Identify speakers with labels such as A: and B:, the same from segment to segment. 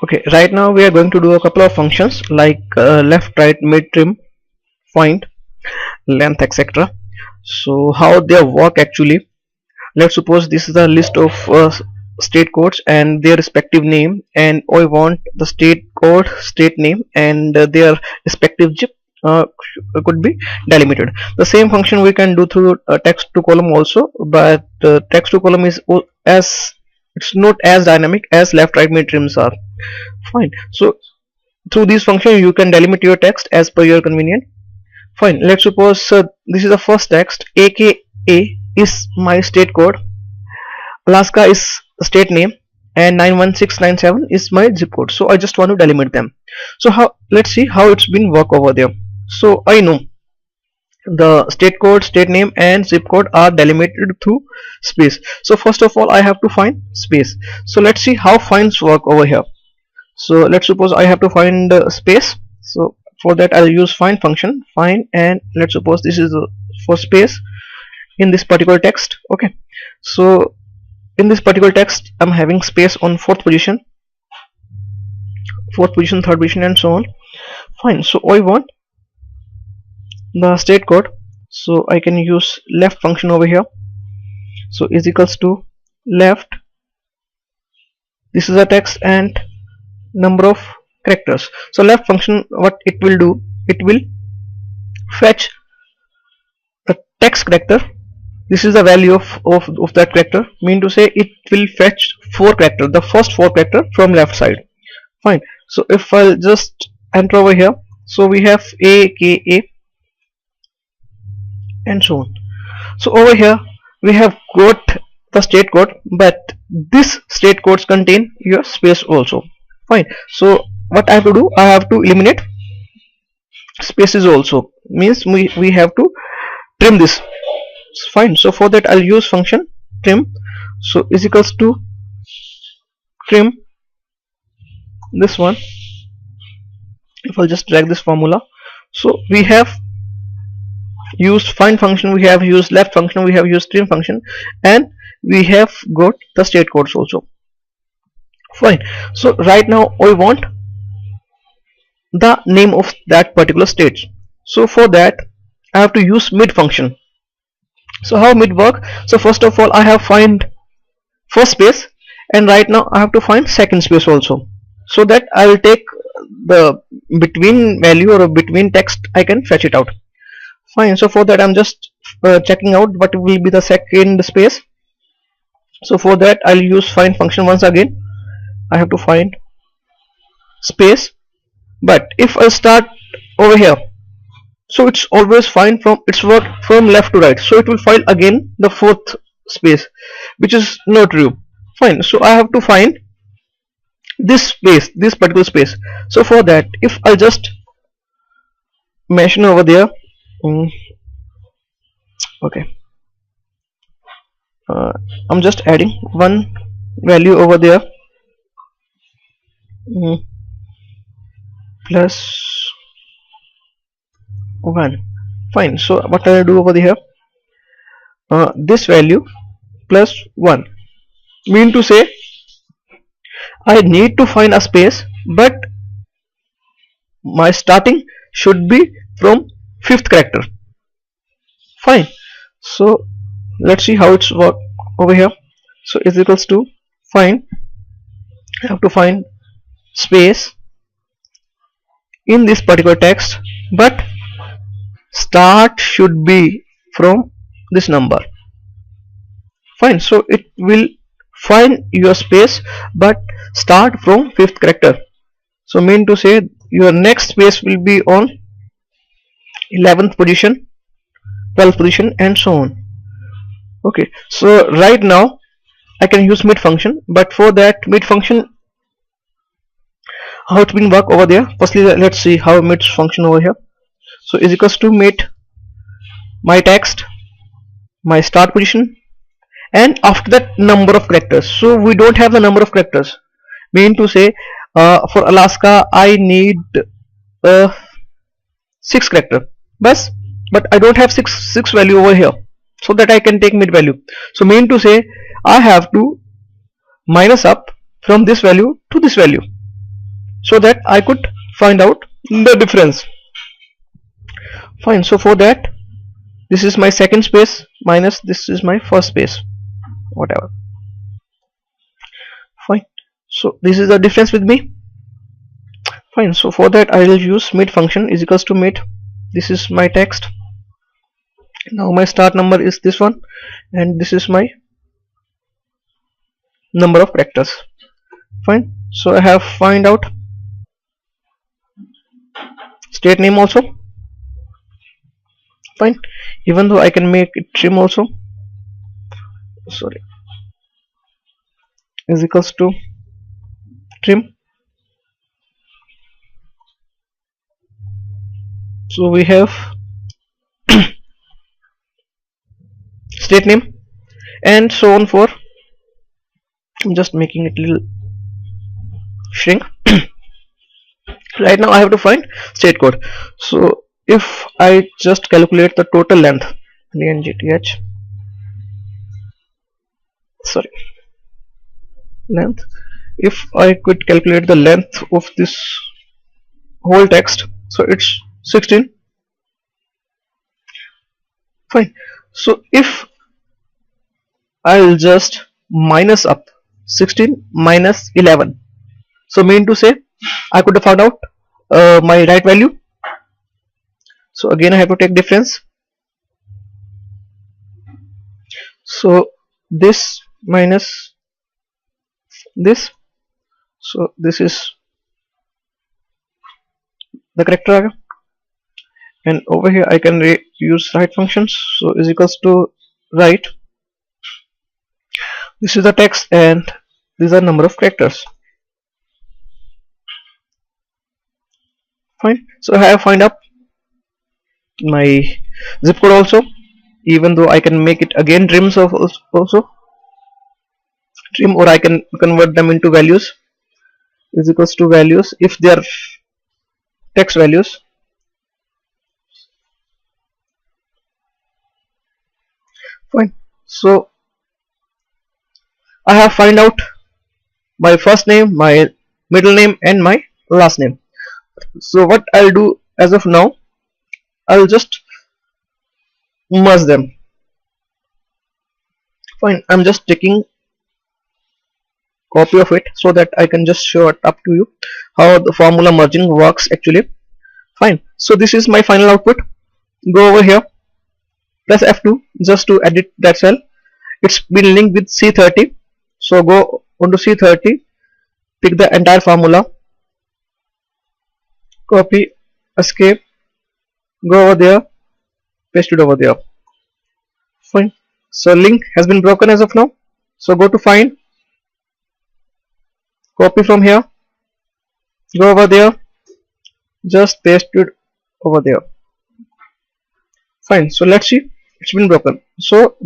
A: Okay, right now we are going to do a couple of functions like left, right, mid, trim, find, length, etc. So how they work actually? Let's suppose this is a list of state codes and their respective name, and I want the state code, state name, and their respective zip could be delimited. The same function we can do through text to column also, but text to column is as it's not as dynamic as left, right, mid, trims are. Fine. So through this function you can delimit your text as per your convenience. Fine. Let's suppose this is the first text. AKA is my state code, Alaska is state name, and 91697 is my zip code. So I just want to delimit them. So how? Let's see how it's been work over there. So I know the state code, state name, and zip code are delimited through space. So first of all I have to find space. So let's see how finds work over here. So let's suppose I have to find space. So for that I'll use find function, find, and let's suppose this is for space in this particular text. Okay, so in this particular text I'm having space on fourth position, third position, and so on. Fine. So I want the state code, so I can use left function over here. So is equals to left, this is a text, and number of characters. So left function, what it will do, it will fetch the text character. This is the value of that character, mean to say it will fetch 4 character, the first 4 character from left side. Fine. So if I'll just enter over here, so we have AKA and so on. So over here we have got the state code, but this state codes contain your space also. Fine. So what I have to do, I have to eliminate spaces also, means we have to trim this. Fine. So for that I'll use function trim. So is equals to trim this one. If I'll just drag this formula, so we have used find function, we have used left function, we have used trim function, and we have got the state codes also. Fine. So right now I want the name of that particular state. So for that I have to use mid function. So how mid work? So first of all I have find first space, and right now I have to find second space also, so that I will take the between value or between text, I can fetch it out. Fine. So for that I'm just checking out what will be the second space. So for that I'll use find function once again. I have to find space, but if I start over here, so it's always find from, it's work from left to right, so it will find again the fourth space, which is not true. Fine. So I have to find this space, this particular space. So for that, if I just mention over there, okay, I'm just adding one value over there, plus 1. Fine. So what I'll do over here, this value plus 1, mean to say I need to find a space, but my starting should be from 5th character. Fine. So let's see how it's work over here. So is equals to find, I have to find space in this particular text, but start should be from this number. Fine. So it will find your space, but start from 5th character. So mean to say your next space will be on 11th position, 12th position, and so on. Okay. So right now I can use mid function, but for that mid function, how it will work over there. Firstly let's see how mid function over here. So is equals to mid my text, my start position, and after that number of characters. So we don't have the number of characters, mean to say for Alaska I need 6 character, but I don't have 6 value over here, so that I can take mid value. So mean to say I have to minus up from this value to this value. so that I could find out the difference. Fine, so for that, this is my second space minus this is my first space, whatever. Fine, so this is the difference with me. Fine, so for that I will use mid function is equals to mid. This is my text. Now my start number is this one, and this is my number of characters. Fine, so I have find out state name also. Fine, even though I can make it trim also, sorry, is equals to trim. So we have state name and so on for, I'm just making it little shrink. Right now I have to find state code. So if I just calculate the total length, length, sorry, length, if I could calculate the length of this whole text, so it's 16. Fine, so if I'll just minus up 16 minus 11, so mean to say I could have found out my right value. So again I have to take difference. So this minus this, so this is the correct target, and over here I can use right functions. So is equals to right, this is the text and these are number of characters. Fine, so I have find up my zip code also, even though I can make it again trims of also trim, or I can convert them into values. Is equals to values if they are text values. Fine, so I have find out my first name, my middle name and my last name. So what I'll do as of now, I'll just merge them. Fine, I'm just taking copy of it so that I can just show it up to you how the formula merging works actually. Fine, so this is my final output. Go over here, press F2 just to edit that cell. It's been linked with C30, so go onto C30, pick the entire formula, copy, escape, go over there, paste it over there. Fine, so link has been broken as of now. So go to find, copy from here, go over there, just paste it over there. Fine, so let's see, it's been broken. So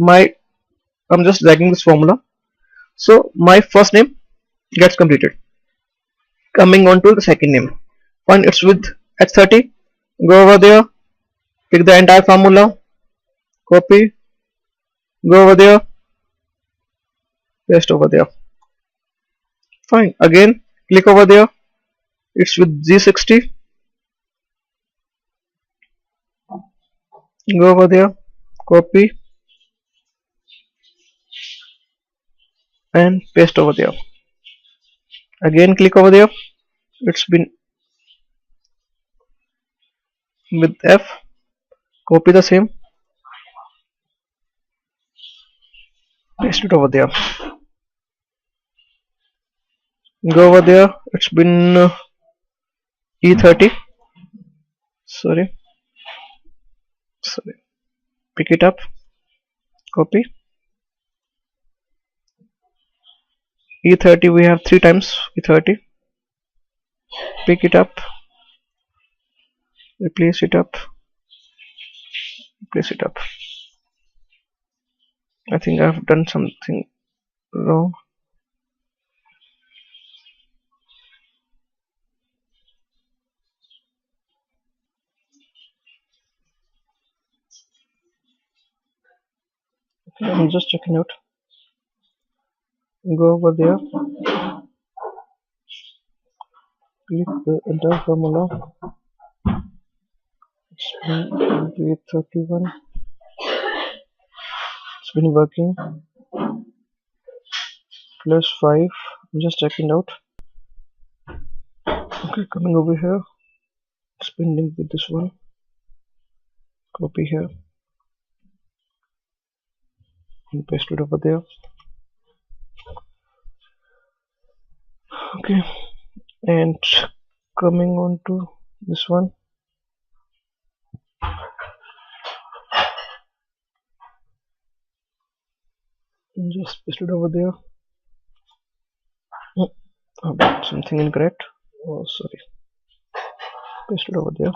A: I'm just dragging this formula, so my first name gets completed. Coming on to the second name, fine, it's with H30, go over there, pick the entire formula, copy, go over there, paste over there. Fine, again click over there, it's with G60, go over there, copy and paste over there. Again click over there, it's been with F, copy the same, paste it over there. Go over there, it's been E30, sorry, pick it up, copy. E30 we have 3 times E30, pick it up, replace it up, replace it up. I think I've done something wrong. I'm just checking out. Go over there, click the entire formula. It's been J31. It's been working. Plus 5. I'm just checking out. Okay, coming over here. It's been linked with this one. Copy here and paste it over there. Okay, and coming on to this one. And just paste it over there. Oh, something incorrect. Oh, sorry. Paste it over there.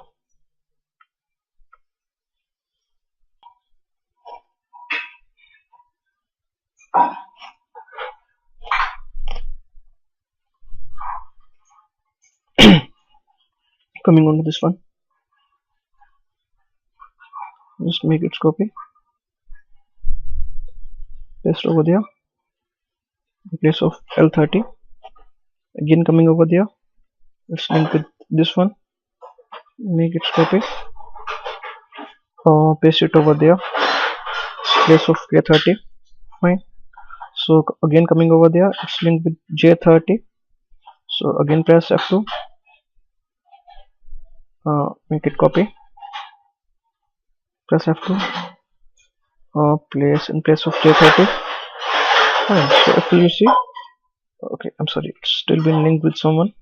A: Coming on to this one. Just make its copy. Paste over there. In place of L30. Again coming over there. Let's link with this one. Make its copy. Paste it over there. Place of K30. Fine. So again coming over there, it's linked with J30. So again press F2. Make it copy. Press F2. Place in place of J30. Fine. So if you see, okay, I'm sorry, it's still been linked with someone.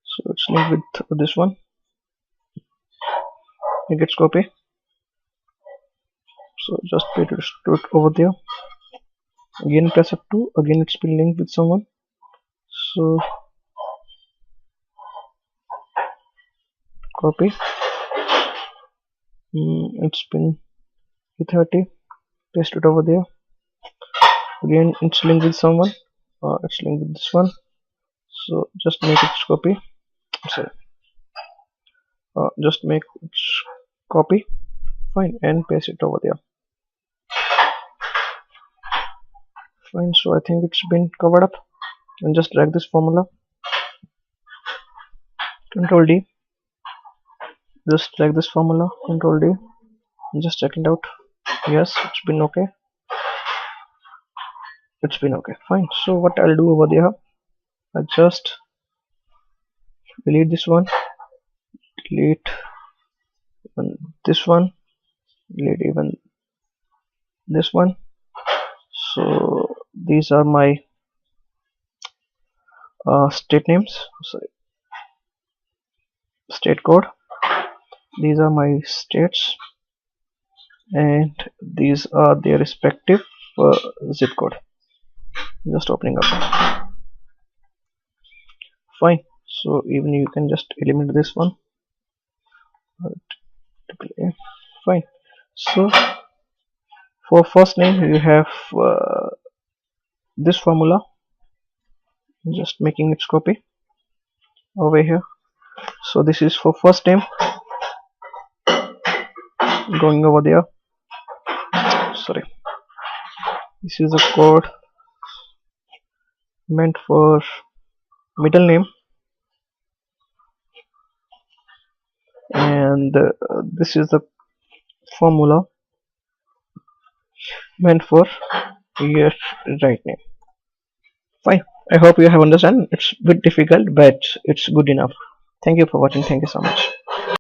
A: So it's linked with this one. Make its copy. So just paste it over there. Again press F2. Again it's been linked with someone. So copy. It's been E30. Paste it over there. Again it's linked with someone. It's linked with this one. So just make its copy. Sorry. Just make its copy. Fine, and paste it over there. Fine. So I think it's been covered up. And just drag this formula. Control D. Just drag this formula. Control D. And just check it out. Yes, it's been okay. It's been okay. Fine. So what I'll do over there, I just delete this one, delete even this one, delete even this one. So these are my state names. Sorry, state code. These are my states, and these are their respective zip code. Just opening up. Fine. So even you can just eliminate this one. Fine. So for first name you have this formula. Just making its copy over here. So this is for first name. Going over there. Sorry. This is a code meant for middle name, and this is the formula meant for your right name. Fine. I hope you have understand. It's a bit difficult, but it's good enough. Thank you for watching. Thank you so much.